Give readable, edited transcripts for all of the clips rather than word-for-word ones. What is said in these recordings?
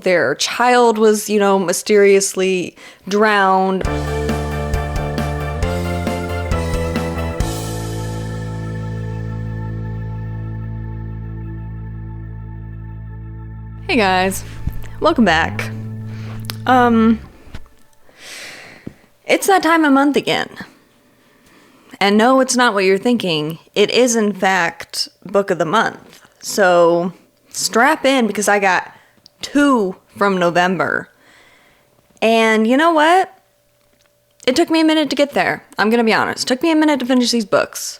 Their child was, mysteriously drowned. Hey guys, welcome back. It's that time of month again. And no, it's not what you're thinking. It is, in fact, book of the month. So strap in because I got 2 from November. And you know what? It took me a minute to get there. I'm going to be honest. It took me a minute to finish these books.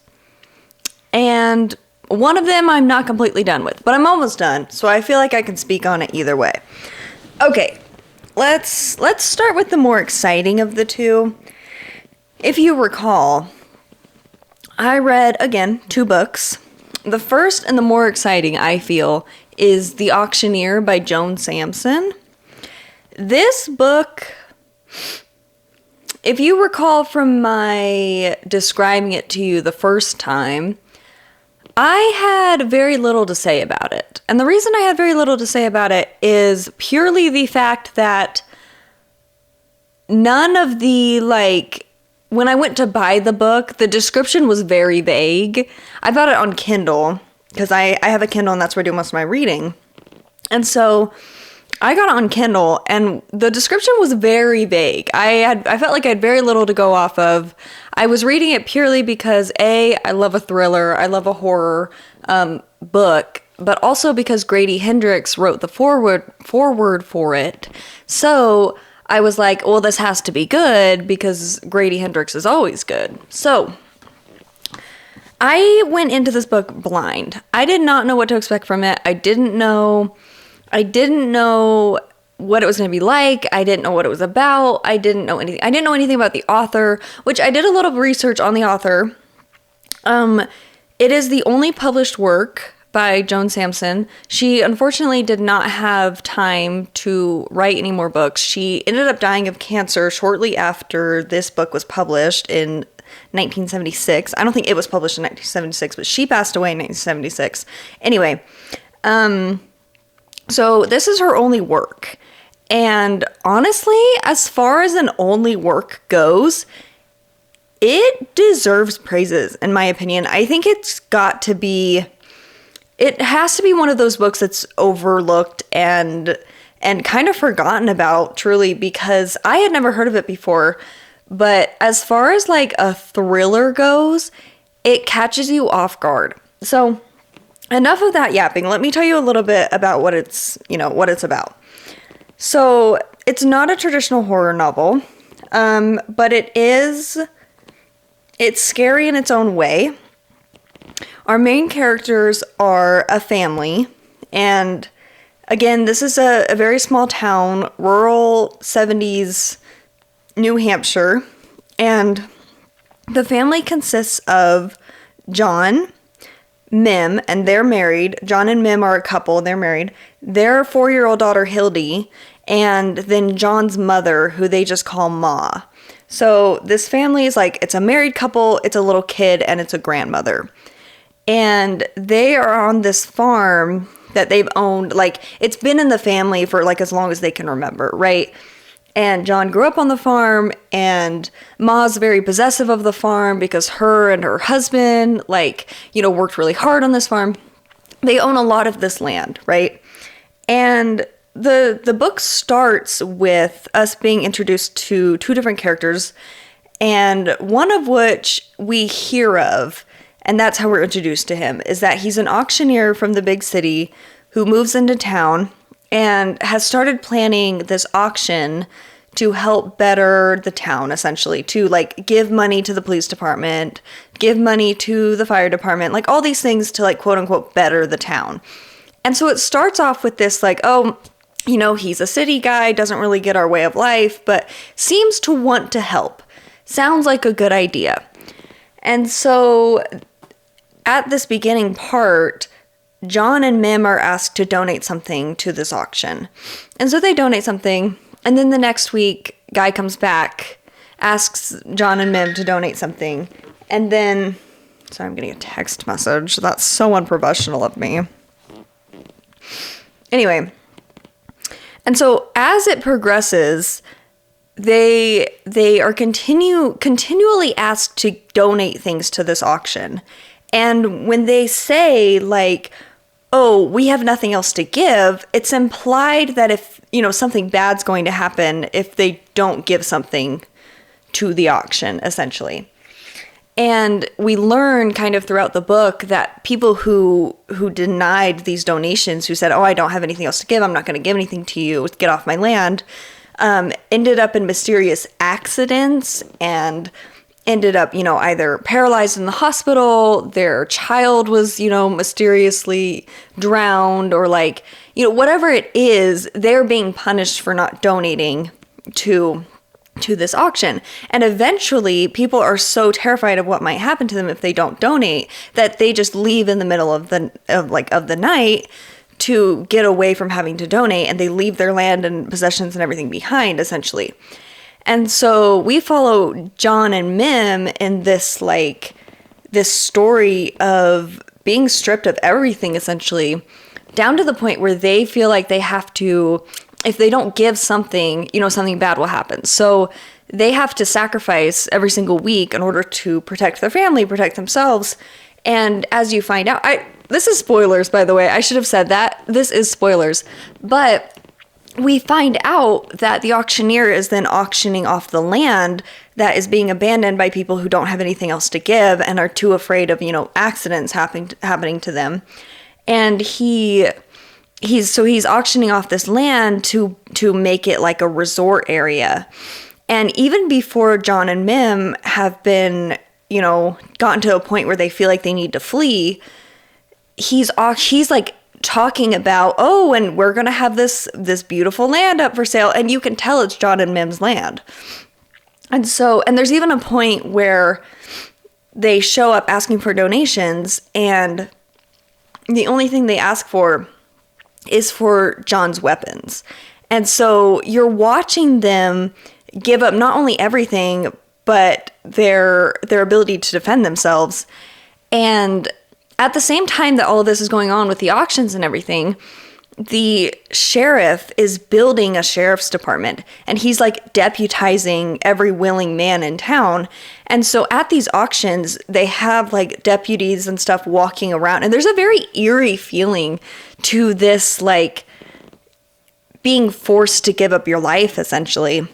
And one of them I'm not completely done with, but I'm almost done. So I feel like I can speak on it either way. Okay, let's start with the more exciting of the two. If you recall, I read, again, 2 books. The first and the more exciting, I feel, is The Auctioneer by Joan Sampson. This book, if you recall from my describing it to you the first time, I had very little to say about it. And the reason I had very little to say about it is purely the fact that none of the, when I went to buy the book, the description was very vague. I bought it on Kindle, because I have a Kindle and that's where I do most of my reading. And so I got it on Kindle and the description was very vague. I felt like I had very little to go off of. I was reading it purely because I love a thriller, I love a horror book, but also because Grady Hendrix wrote the forward for it. So I was like, well, this has to be good because Grady Hendrix is always good. So I went into this book blind. I did not know what to expect from it. I didn't know what it was going to be like. I didn't know what it was about. I didn't know anything. I didn't know anything about the author, which I did a little research on the author. It is the only published work by Joan Sampson. She unfortunately did not have time to write any more books. She ended up dying of cancer shortly after this book was published in 1976. I don't think it was published in 1976, but she passed away in 1976. Anyway, so this is her only work. And honestly, as far as an only work goes, it deserves praises, in my opinion. I think it has to be one of those books that's overlooked and kind of forgotten about, truly, because I had never heard of it before. But as far as a thriller goes, it catches you off guard. So enough of that yapping. Let me tell you a little bit about what it's about. So it's not a traditional horror novel, but it's scary in its own way. Our main characters are a family, and again, this is a very small town, rural 70s New Hampshire, and the family consists of John, Mim, and they're married. John and Mim are a couple, they're married. Their 4-year-old daughter, Hildy, and then John's mother, who they just call Ma. So this family is it's a married couple, it's a little kid, and it's a grandmother. And they are on this farm that they've owned, it's been in the family for as long as they can remember, right? And John grew up on the farm, and Ma's very possessive of the farm because her and her husband, worked really hard on this farm. They own a lot of this land, right? And the book starts with us being introduced to 2 different characters, and one of which we hear of, and that's how we're introduced to him, is that he's an auctioneer from the big city who moves into town and has started planning this auction to help better the town, essentially, to give money to the police department, give money to the fire department, all these things to quote unquote better the town. And so it starts off with this he's a city guy, doesn't really get our way of life, but seems to want to help. Sounds like a good idea. And so at this beginning part, John and Mim are asked to donate something to this auction. And so they donate something, and then the next week, guy comes back, asks John and Mim to donate something, and then... Sorry, I'm getting a text message. That's so unprofessional of me. Anyway, And so as it progresses, they are continually asked to donate things to this auction. And when they say like, oh, we have nothing else to give, it's implied that if, something bad's going to happen if they don't give something to the auction, essentially. And we learn kind of throughout the book that people who denied these donations, who said, oh, I don't have anything else to give, I'm not going to give anything to you, get off my land, ended up in mysterious accidents and ended up, either paralyzed in the hospital, their child was, mysteriously drowned, or like, whatever it is, they're being punished for not donating to this auction. And eventually people are so terrified of what might happen to them if they don't donate that they just leave in the middle of the night to get away from having to donate, and they leave their land and possessions and everything behind, essentially. And so we follow John and Mim in this story of being stripped of everything, essentially, down to the point where they feel like they have to, if they don't give something, something bad will happen. So they have to sacrifice every single week in order to protect their family, protect themselves. And as you find out, this is spoilers, by the way. I should have said that. This is spoilers. But we find out that the auctioneer is then auctioning off the land that is being abandoned by people who don't have anything else to give and are too afraid of, accidents happening to them. And he's auctioning off this land to make it like a resort area. And even before John and Mim have been, gotten to a point where they feel like they need to flee, he's like talking about, oh, and we're going to have this beautiful land up for sale. And you can tell it's John and Mim's land. And there's even a point where they show up asking for donations, and the only thing they ask for is for John's weapons. And so you're watching them give up not only everything, but their ability to defend themselves. And at the same time that all of this is going on with the auctions and everything, the sheriff is building a sheriff's department, and he's like deputizing every willing man in town. And so at these auctions, they have like deputies and stuff walking around, and there's a very eerie feeling to this, like being forced to give up your life, essentially.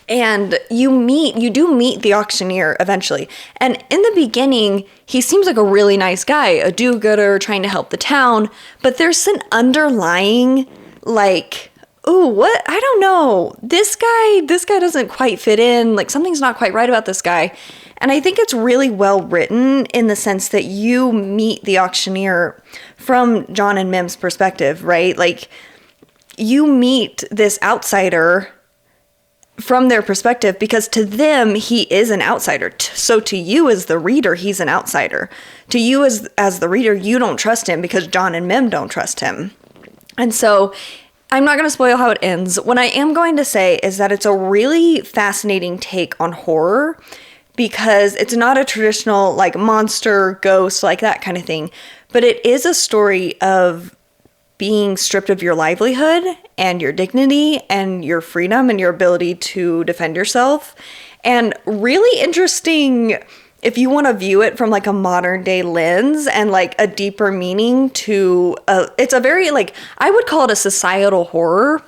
And you do meet the auctioneer eventually. And in the beginning, he seems like a really nice guy, a do-gooder trying to help the town. But there's an underlying, like, ooh, what? I don't know. This guy doesn't quite fit in. Like, something's not quite right about this guy. And I think it's really well written in the sense that you meet the auctioneer from John and Mim's perspective, right? Like, you meet this outsider from their perspective, because to them, he is an outsider. So to you as the reader, he's an outsider. To you as the reader, you don't trust him because John and Mim don't trust him. And so I'm not going to spoil how it ends. What I am going to say is that it's a really fascinating take on horror, because it's not a traditional like monster, ghost, like that kind of thing. But it is a story of being stripped of your livelihood and your dignity and your freedom and your ability to defend yourself. And really interesting if you want to view it from like a modern day lens and like a deeper meaning to, it's a very like, I would call it a societal horror.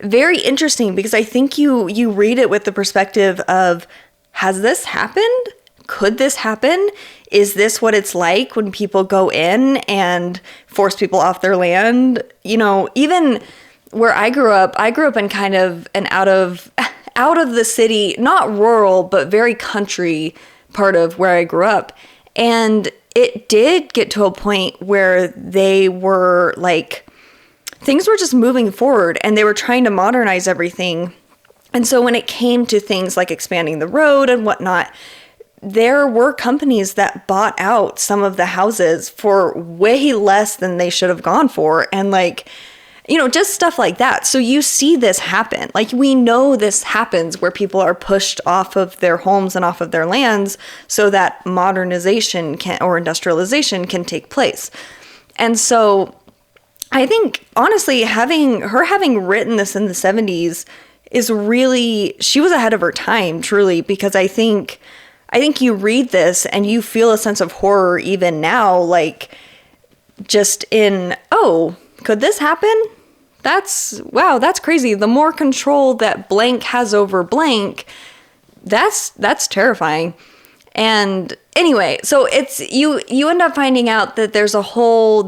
Very interesting, because I think you read it with the perspective of, has this happened? Could this happen? Is this what it's like when people go in and force people off their land? Even where I grew up in kind of an out of the city, not rural, but very country part of where I grew up. And it did get to a point where they were like, things were just moving forward and they were trying to modernize everything. And so when it came to things like expanding the road and whatnot, there were companies that bought out some of the houses for way less than they should have gone for. And like, just stuff like that. So you see this happen. Like, we know this happens where people are pushed off of their homes and off of their lands so that modernization or industrialization can take place. And so I think honestly, having written this in the 70s is really, she was ahead of her time, truly, because I think you read this and you feel a sense of horror even now, like just in, oh, could this happen? Wow, that's crazy. The more control that blank has over blank, that's terrifying. And anyway, so it's you end up finding out that there's a whole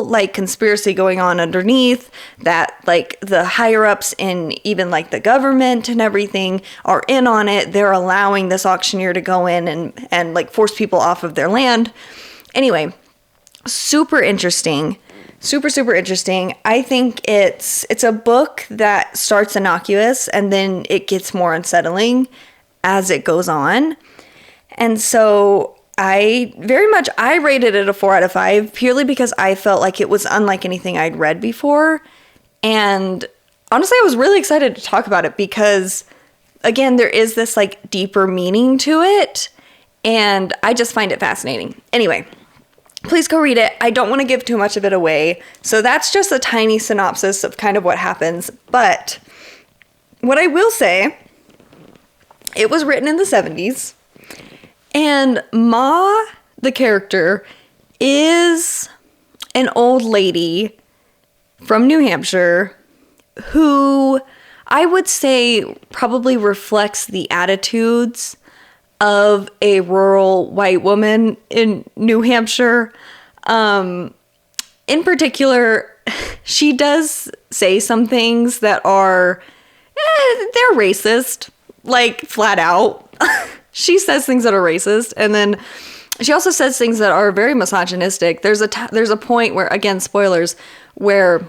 like conspiracy going on underneath, that like the higher ups in even like the government and everything are in on it. They're allowing this auctioneer to go in and like force people off of their land. Anyway, super interesting. Super interesting. I think it's a book that starts innocuous and then it gets more unsettling as it goes on. And so I rated it a 4 out of 5 purely because I felt like it was unlike anything I'd read before. And honestly, I was really excited to talk about it because, again, there is this like deeper meaning to it. And I just find it fascinating. Anyway, please go read it. I don't want to give too much of it away. So that's just a tiny synopsis of kind of what happens. But what I will say, it was written in the 70s. And Ma, the character, is an old lady from New Hampshire who I would say probably reflects the attitudes of a rural white woman in New Hampshire. In particular, she does say some things that are, they're racist, like flat out. She says things that are racist, and then she also says things that are very misogynistic. There's a point where, again, spoilers, where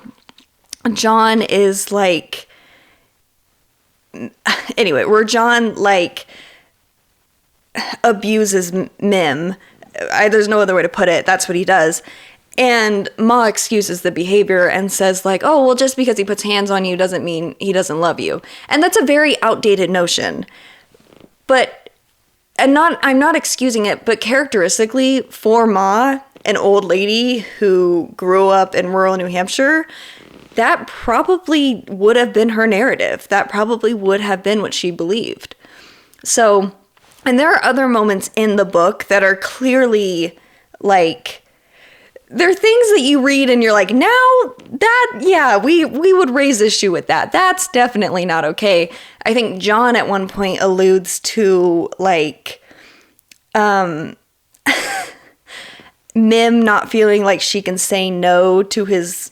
John is like, anyway, where John like abuses Mim. There's no other way to put it. That's what he does. And Ma excuses the behavior and says like, oh, well, just because he puts hands on you doesn't mean he doesn't love you. And that's a very outdated notion. But I'm not excusing it, but characteristically for Ma, an old lady who grew up in rural New Hampshire, that probably would have been her narrative. That probably would have been what she believed. So, and there are other moments in the book that are clearly like, there are things that you read and you're like, now that, yeah, we would raise issue with that. That's definitely not okay. I think John at one point alludes to like, Mim not feeling like she can say no to his,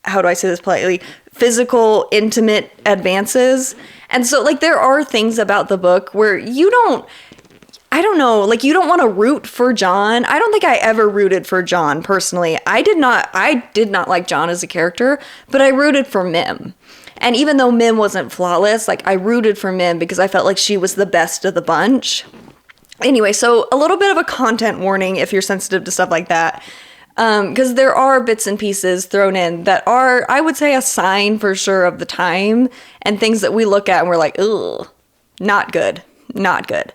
how do I say this politely, physical, intimate advances. And so like there are things about the book where you don't, I don't know, like you don't want to root for John. I don't think I ever rooted for John personally. I did not like John as a character, but I rooted for Mim. And even though Mim wasn't flawless, like I rooted for Mim because I felt like she was the best of the bunch. Anyway, so a little bit of a content warning if you're sensitive to stuff like that. Because there are bits and pieces thrown in that are, I would say, a sign for sure of the time and things that we look at and we're like, ugh, not good, not good.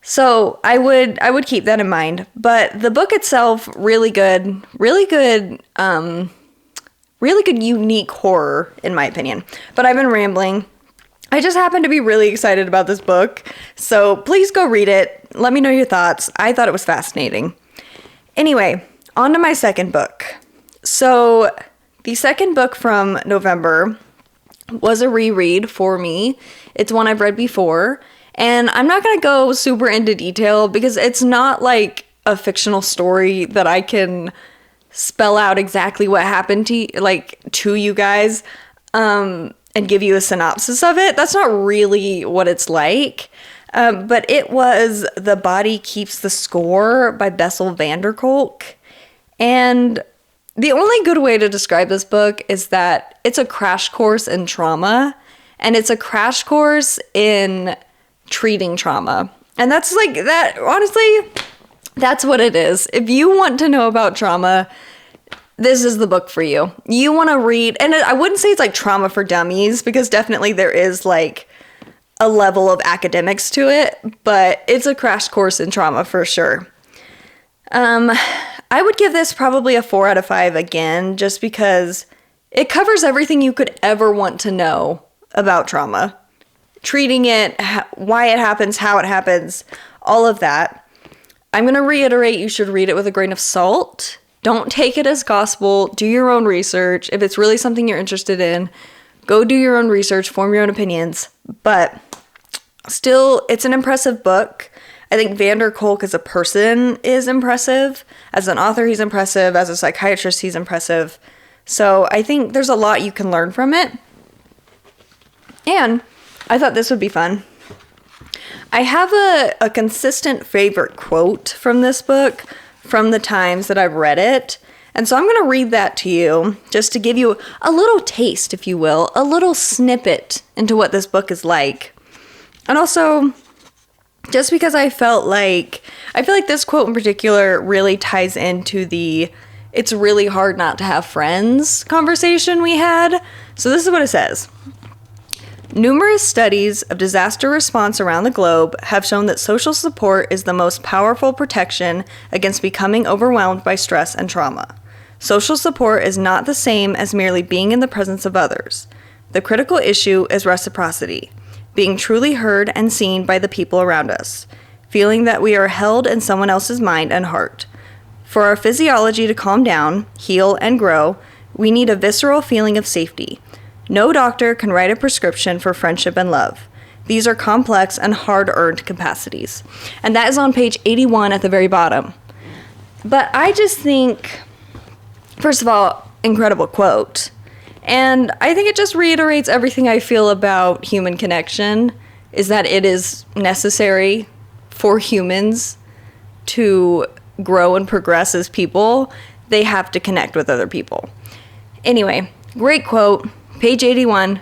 So I would keep that in mind. But the book itself, really good, unique horror, in my opinion. But I've been rambling. I just happen to be really excited about this book. So please go read it. Let me know your thoughts. I thought it was fascinating. Anyway, on to my second book. So the second book from November was a reread for me. It's one I've read before. And I'm not going to go super into detail because it's not like a fictional story that I can spell out exactly what happened to you guys and give you a synopsis of it. That's not really what it's like. But it was The Body Keeps the Score by Bessel van der Kolk. And the only good way to describe this book is that it's a crash course in trauma. And it's a crash course in treating trauma. And that's like that, honestly, that's what it is. If you want to know about trauma, this is the book for you. You want to read, and I wouldn't say it's like trauma for dummies because definitely there is like a level of academics to it, but it's a crash course in trauma for sure. I would give this probably a 4 out of 5 again, just because it covers everything you could ever want to know about trauma. Treating it, why it happens, how it happens, all of that. I'm going to reiterate, you should read it with a grain of salt. Don't take it as gospel. Do your own research. If it's really something you're interested in, go do your own research, form your own opinions. But still, it's an impressive book. I think Vander Kolk as a person is impressive. As an author, he's impressive. As a psychiatrist, he's impressive. So I think there's a lot you can learn from it. And I thought this would be fun. I have a consistent favorite quote from this book from the times that I've read it. And so I'm going to read that to you just to give you a little taste, if you will, a little snippet into what this book is like. And also, just because I feel like this quote in particular really ties into the "it's really hard not to have friends" conversation we had. So this is what it says. Numerous studies of disaster response around the globe have shown that social support is the most powerful protection against becoming overwhelmed by stress and trauma. Social support is not the same as merely being in the presence of others. The critical issue is reciprocity, being truly heard and seen by the people around us, feeling that we are held in someone else's mind and heart. For our physiology to calm down, heal, and grow, we need a visceral feeling of safety. No doctor can write a prescription for friendship and love. These are complex and hard-earned capacities. And that is on page 81 at the very bottom. But I just think, first of all, incredible quote. And I think it just reiterates everything I feel about human connection, is that it is necessary for humans to grow and progress as people. They have to connect with other people. Anyway, great quote. Page 81,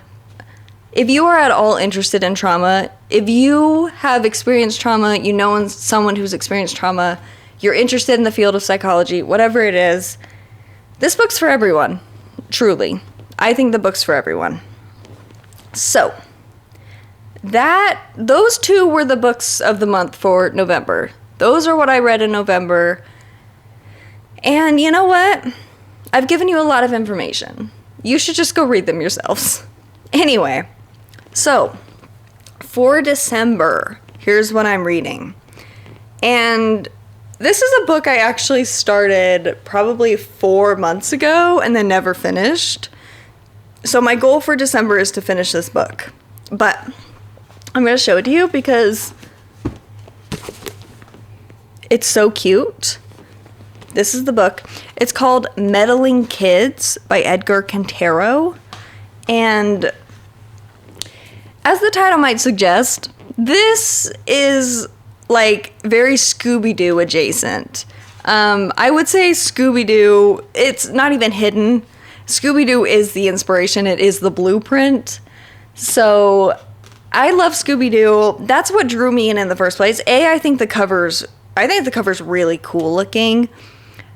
if you are at all interested in trauma, if you have experienced trauma, you know someone who's experienced trauma, you're interested in the field of psychology, whatever it is, this book's for everyone, truly. I think the book's for everyone. So, those two were the books of the month for November. Those are what I read in November. And you know what? I've given you a lot of information. You should just go read them yourselves. Anyway, so for December, here's what I'm reading. And this is a book I actually started probably 4 months ago and then never finished. So my goal for December is to finish this book. But I'm going to show it to you because it's so cute. This is the book. It's called Meddling Kids by Edgar Cantero. And as the title might suggest, this is like very Scooby-Doo adjacent. I would say Scooby-Doo, it's not even hidden. Scooby-Doo is the inspiration. It is the blueprint. So I love Scooby-Doo. That's what drew me in the first place. I think the cover's really cool looking.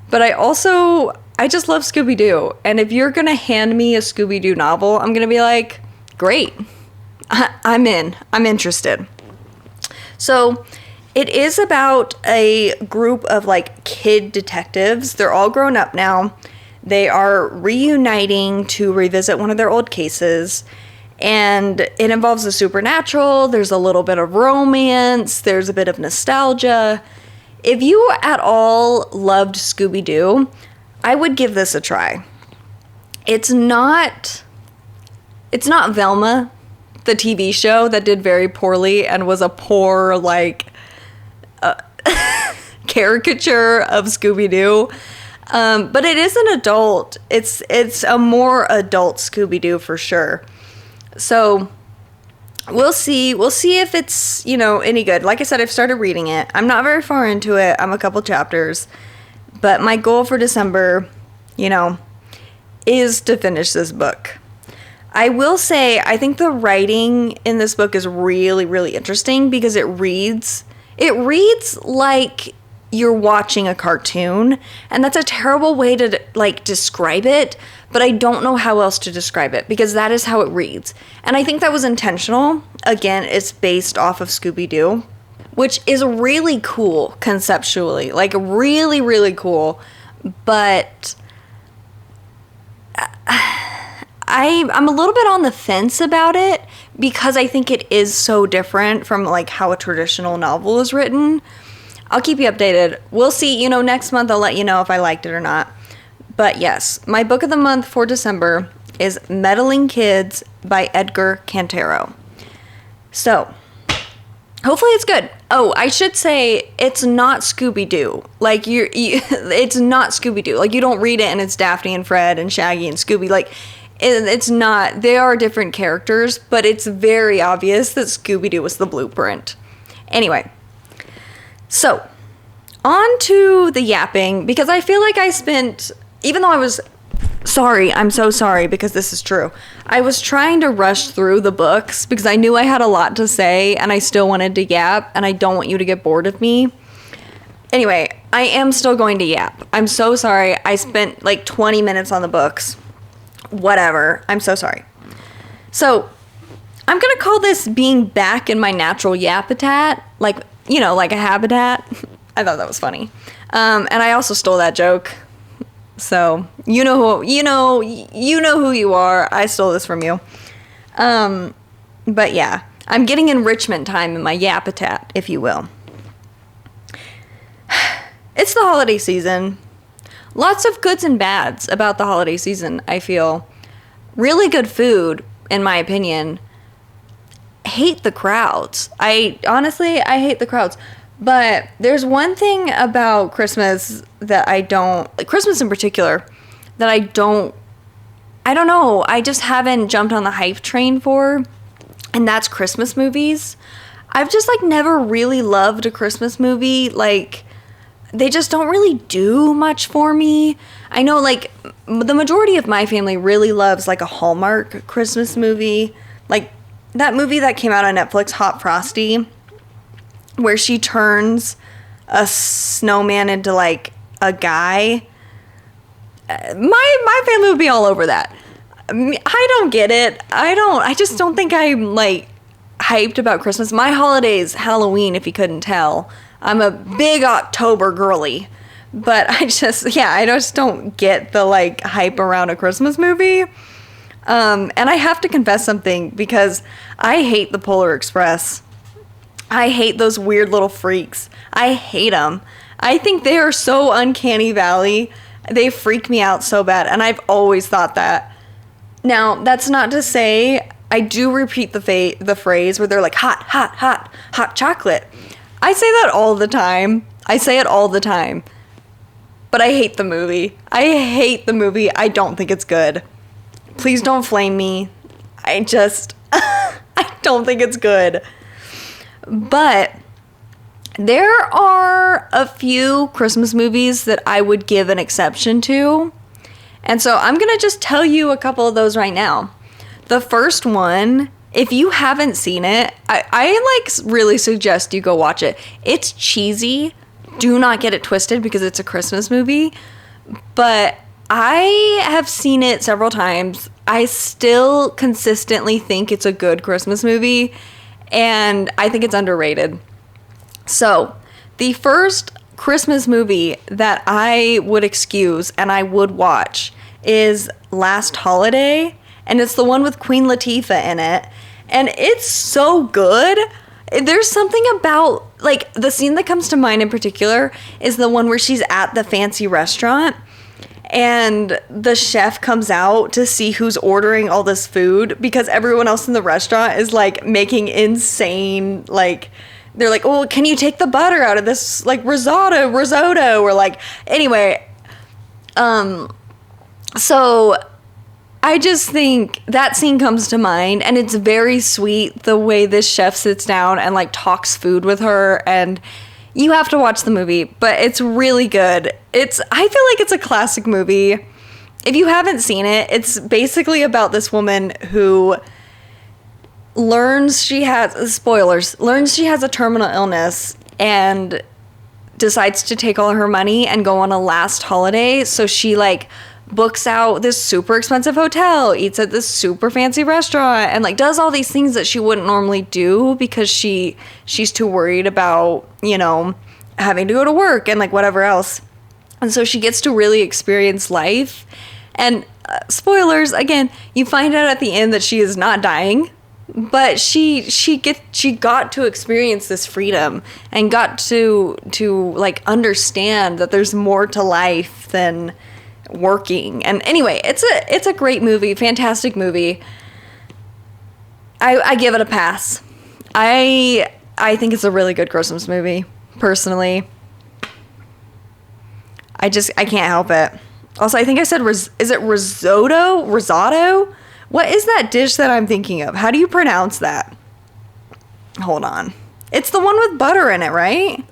But I just love Scooby-Doo. And if you're going to hand me a Scooby-Doo novel, I'm going to be like, great. I'm in. I'm interested. So it is about a group of like kid detectives. They're all grown up now. They are reuniting to revisit one of their old cases. And it involves the supernatural. There's a little bit of romance. There's a bit of nostalgia. If you at all loved Scooby-Doo, I would give this a try. It's not Velma, the TV show that did very poorly and was a poor, caricature of Scooby-Doo. But it is an adult. It's a more adult Scooby-Doo for sure. So we'll see if it's, any good. Like I said, I've started reading it. I'm not very far into it. I'm a couple chapters. But my goal for December, is to finish this book. I will say, I think the writing in this book is really, really interesting because it reads like you're watching a cartoon. And that's a terrible way to, describe it. But I don't know how else to describe it because that is how it reads. And I think that was intentional. Again, it's based off of Scooby-Doo, which is really cool conceptually. Really, really cool. but I'm a little bit on the fence about it because I think it is so different from like how a traditional novel is written. I'll keep you updated. We'll see, next month I'll let you know if I liked it or not. But yes, my book of the month for December is Meddling Kids by Edgar Cantero. So, hopefully it's good. Oh, I should say it's not Scooby-Doo. Like it's not Scooby-Doo. Like you don't read it and it's Daphne and Fred and Shaggy and Scooby. Like it's not. They are different characters, but it's very obvious that Scooby-Doo was the blueprint. Anyway, so on to the yapping, because I feel like I spent, even though I was sorry, I'm so sorry because this is true. I was trying to rush through the books because I knew I had a lot to say and I still wanted to yap, and I don't want you to get bored of me. Anyway, I am still going to yap. I'm so sorry. I spent like 20 minutes on the books. Whatever. I'm so sorry. So, I'm going to call this being back in my natural yapitat, like a habitat. I thought that was funny. And I also stole that joke. So, you know who you are. I stole this from you. But yeah, I'm getting enrichment time in my yapitat, if you will. It's the holiday season. Lots of goods and bads about the holiday season, I feel. Really good food, in my opinion. Hate the crowds. I hate the crowds. But there's one thing about Christmas that Christmas in particular, that I don't know, I just haven't jumped on the hype train for, and that's Christmas movies. I've just never really loved a Christmas movie. They just don't really do much for me. I know the majority of my family really loves a Hallmark Christmas movie. That movie that came out on Netflix, Hot Frosty, where she turns a snowman into a guy. My family would be all over that. I don't get it. I just don't think I'm hyped about Christmas. My holiday's Halloween, if you couldn't tell. I'm a big October girly. But I just don't get the hype around a Christmas movie. And I have to confess something, because I hate the Polar Express. I hate those weird little freaks. I hate them. I think they are so uncanny valley. They freak me out so bad, and I've always thought that. Now, that's not to say I do repeat the phrase where they're like, hot, hot, hot, hot chocolate. I say that all the time. I say it all the time. But I hate the movie. I don't think it's good. Please don't flame me. I don't think it's good. But there are a few Christmas movies that I would give an exception to. And so I'm going to just tell you a couple of those right now. The first one, if you haven't seen it, I really suggest you go watch it. It's cheesy. Do not get it twisted because it's a Christmas movie. But I have seen it several times. I still consistently think it's a good Christmas movie, and I think it's underrated. So, the first Christmas movie that I would excuse and I would watch is Last Holiday, and it's the one with Queen Latifah in it, and it's so good. There's something about, the scene that comes to mind in particular is the one where she's at the fancy restaurant, and the chef comes out to see who's ordering all this food, because everyone else in the restaurant is making insane, they're like, oh, can you take the butter out of this risotto, or anyway. So I just think that scene comes to mind, and it's very sweet the way this chef sits down and talks food with her, and you have to watch the movie, but it's really good. I feel like it's a classic movie. If you haven't seen it, it's basically about this woman who learns she has a terminal illness and decides to take all her money and go on a last holiday. So she books out this super expensive hotel, eats at this super fancy restaurant, and does all these things that she wouldn't normally do because she's too worried about, having to go to work and whatever else. And so she gets to really experience life. And spoilers, again, you find out at the end that she is not dying, but she got to experience this freedom and got to like understand that there's more to life than working. And anyway, it's a great movie, fantastic movie. I give it a pass. I think it's a really good Christmas movie, personally. I can't help it. Also, I think I said, is it risotto? Risotto? What is that dish that I'm thinking of? How do you pronounce that? Hold on. It's the one with butter in it, right?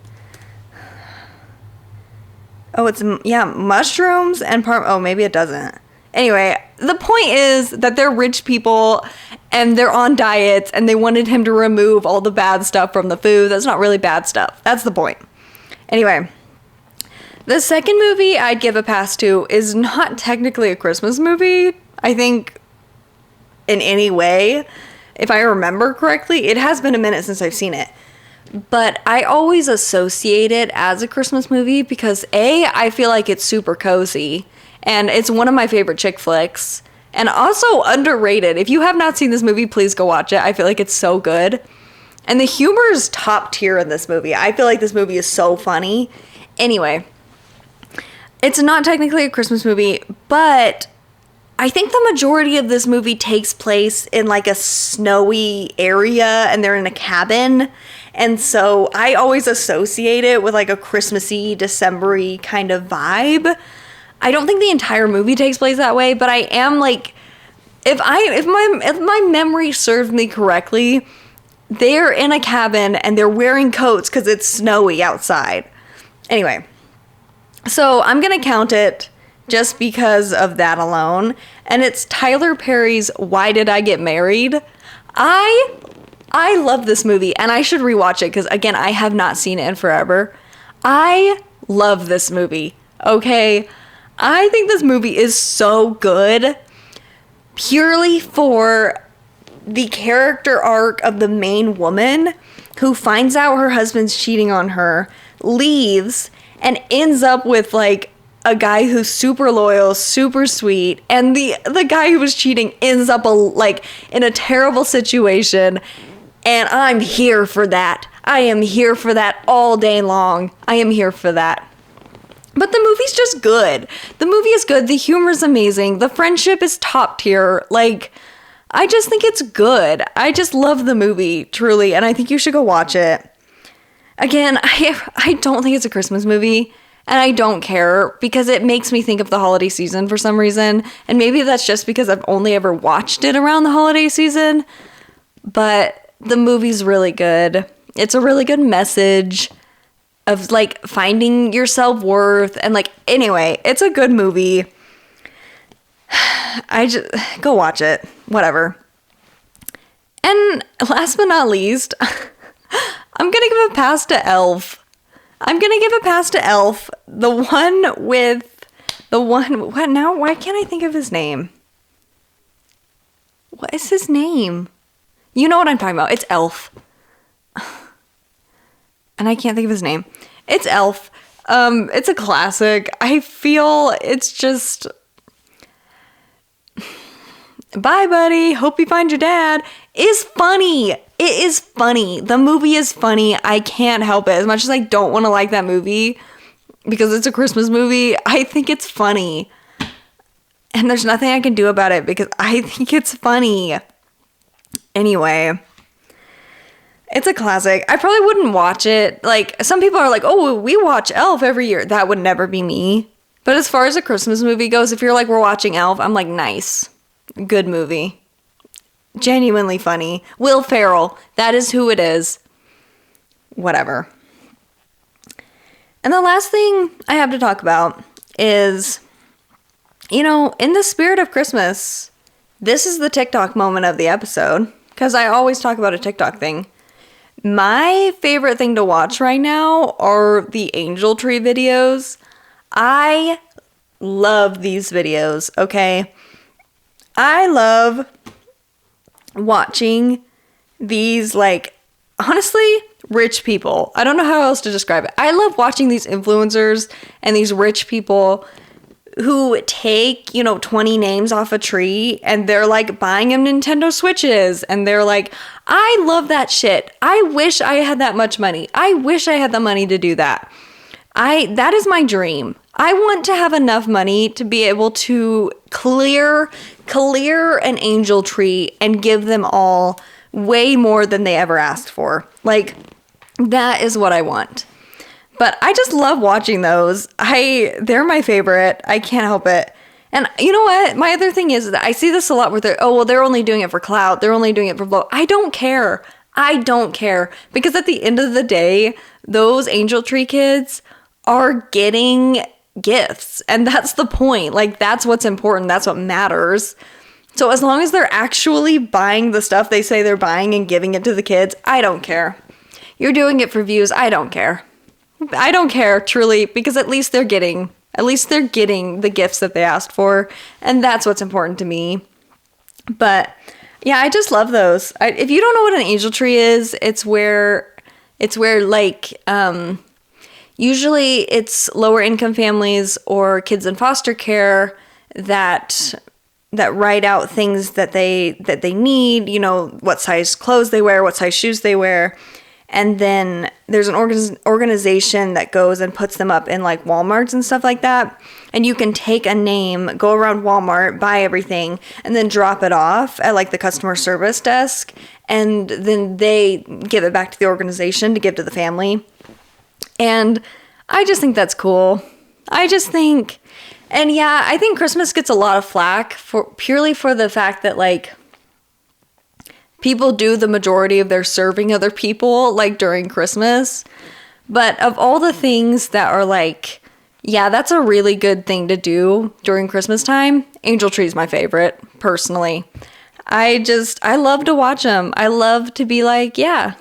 Oh, it's, yeah, mushrooms and oh, maybe it doesn't. Anyway, the point is that they're rich people and they're on diets and they wanted him to remove all the bad stuff from the food. That's not really bad stuff. That's the point. Anyway. The second movie I'd give a pass to is not technically a Christmas movie, I think, in any way. If I remember correctly, it has been a minute since I've seen it. But I always associate it as a Christmas movie because, A, I feel like it's super cozy, and it's one of my favorite chick flicks, and also underrated. If you have not seen this movie, please go watch it. I feel like it's so good. And the humor is top tier in this movie. I feel like this movie is so funny. Anyway. It's not technically a Christmas movie, but I think the majority of this movie takes place in like a snowy area and they're in a cabin. And so I always associate it with like a Christmassy, December-y kind of vibe. I don't think the entire movie takes place that way, but I am like, if my memory serves me correctly, they're in a cabin and they're wearing coats because it's snowy outside. Anyway. So I'm going to count it just because of that alone. And it's Tyler Perry's Why Did I Get Married? I love this movie and I should rewatch it because, again, I have not seen it in forever. I love this movie, okay? I think this movie is so good purely for the character arc of the main woman who finds out her husband's cheating on her, leaves, and ends up with, like, a guy who's super loyal, super sweet, and the guy who was cheating ends up, in a terrible situation, and I'm here for that. I am here for that all day long. I am here for that. But the movie's just good. The movie is good. The humor's amazing. The friendship is top tier. Like, I just think it's good. I just love the movie, truly, and I think you should go watch it. Again, I don't think it's a Christmas movie, and I don't care, because it makes me think of the holiday season for some reason, and maybe that's just because I've only ever watched it around the holiday season, but the movie's really good. It's a really good message of, like, finding your self-worth, and, like, anyway, it's a good movie. Go watch it. Whatever. And last but not least, I'm gonna give a pass to Elf. What now? Why can't I think of his name? What is his name? You know what I'm talking about. It's Elf. And I can't think of his name. It's Elf. It's a classic. I feel it's just... Bye, buddy. Hope you find your dad. Is funny. It is funny. The movie is funny. I can't help it. As much as I don't want to like that movie because it's a Christmas movie, I think it's funny. And there's nothing I can do about it because I think it's funny. Anyway, it's a classic. I probably wouldn't watch it. Like, some people are like, oh, we watch Elf every year. That would never be me. But as far as a Christmas movie goes, if you're like, we're watching Elf, I'm like, nice. Good movie. Genuinely funny. Will Ferrell. That is who it is. Whatever. And the last thing I have to talk about is, you know, in the spirit of Christmas, this is the TikTok moment of the episode, because I always talk about a TikTok thing. My favorite thing to watch right now are the angel tree videos. I love these videos, okay? I love watching these, like, honestly, rich people. I don't know how else to describe it. I love watching these influencers and these rich people who take, 20 names off a tree and they're like buying them Nintendo Switches and they're like, I love that shit. I wish I had that much money. I wish I had the money to do that. That is my dream. I want to have enough money to be able to clear an angel tree and give them all way more than they ever asked for. Like, that is what I want. But I just love watching those. They're my favorite. I can't help it. And you know what? My other thing is that I see this a lot where they're only doing it for clout. They're only doing it for blow. I don't care. I don't care. Because at the end of the day, those angel tree kids are getting gifts. And that's the point. Like, that's what's important. That's what matters. So as long as they're actually buying the stuff they say they're buying and giving it to the kids, I don't care. You're doing it for views. I don't care. I don't care, truly, because at least they're getting the gifts that they asked for, and that's what's important to me. But yeah, I just love those. If you don't know what an angel tree is, it's where like usually it's lower income families or kids in foster care that write out things that they need, what size clothes they wear, what size shoes they wear. And then there's an organization that goes and puts them up in like Walmarts and stuff like that. And you can take a name, go around Walmart, buy everything, and then drop it off at like the customer service desk. And then they give it back to the organization to give to the family. And I just think that's cool. I think Christmas gets a lot of flack purely for the fact that like, people do the majority of their serving other people, like, during Christmas. But of all the things that are like, yeah, that's a really good thing to do during Christmas time, angel tree is my favorite, personally. I love to watch them. I love to be like, yeah,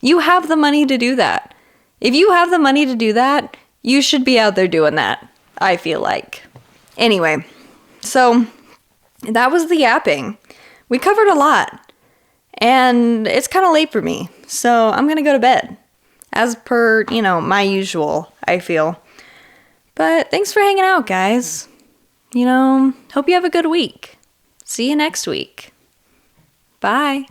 you have the money to do that. If you have the money to do that, you should be out there doing that, I feel like. Anyway, so that was the yapping. We covered a lot. And it's kind of late for me, so I'm going to go to bed. As per, my usual, I feel. But thanks for hanging out, guys. Hope you have a good week. See you next week. Bye.